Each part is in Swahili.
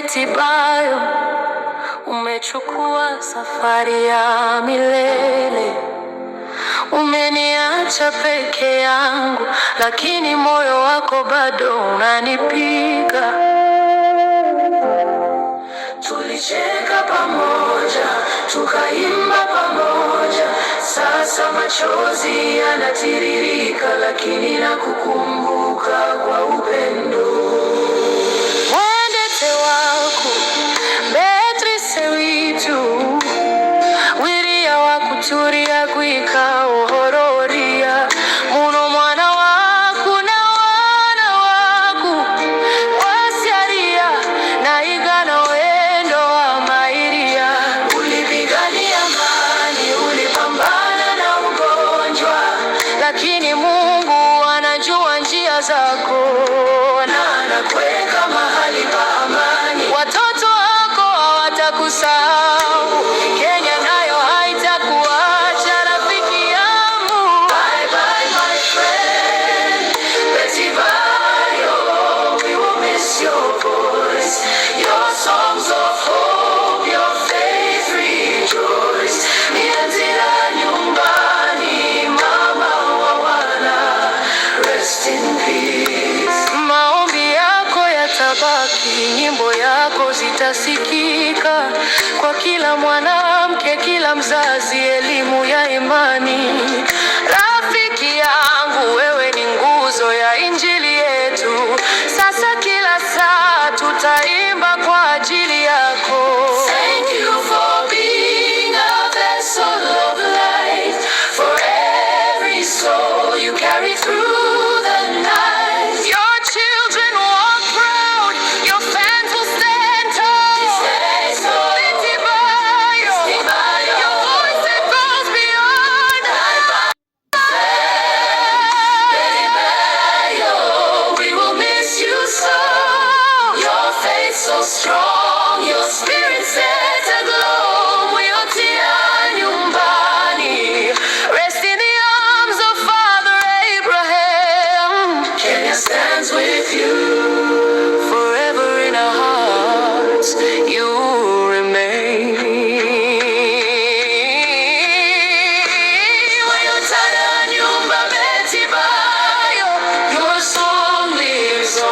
Betty Bayo, umechukua safari ya milele. Umeniacha peke yangu, lakini moyo wako bado unanipiga. Tulicheka pamoja, tukaimba pamoja, sasa machozi yanatiririka, lakini nakukumbuka kwa upendo. Wendete waku Beatrice witu, wiria wakuturia gwika uhororia, muno mwana waku na wana waku wasiaria na igana wendo wa mairia. Ulipigania amani, ulipambana na ugonjwa, lakini Mungu anajua njia zako na anakuweka mahali pa amani. Watoto wako hawatakusahau, Kenya nayo haitakuacha rafiki yangu. Bye bye my friend, Betty Bayo, we will miss your voice, your songs of hope, your faith rejoice. Nianzia nyumbani, mama wa wana, rest in peace. Maombi yako yatabaki, nyimbo yako zitasikika kwa kila mwanamke, kila mzazi, elimu ya imani. Rafiki yangu, wewe ni nguzo ya injili yetu, sasa kila saa tutaimba kwa ajili yako. Thank you for being a vessel of light, for every soul you carry through the night. Your children walk proud, your fans will stand tall. Betty Bayo, your voice echoes beyond. Betty Bayo, we will miss you so. Your faith so strong, your spirit set aglow. We'otia nyumbani, rest in the arms of Father Abraham. Kenya stands with you, forever in our hearts you remain. We'otia nyumba Betty Bayo, your song lives on.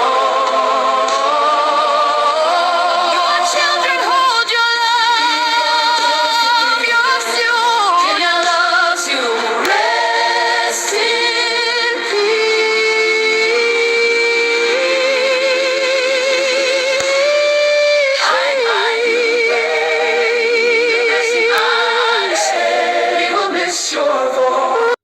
Your children hold your love, yours you. Kenya loves you, rest in peace. We will miss your voice.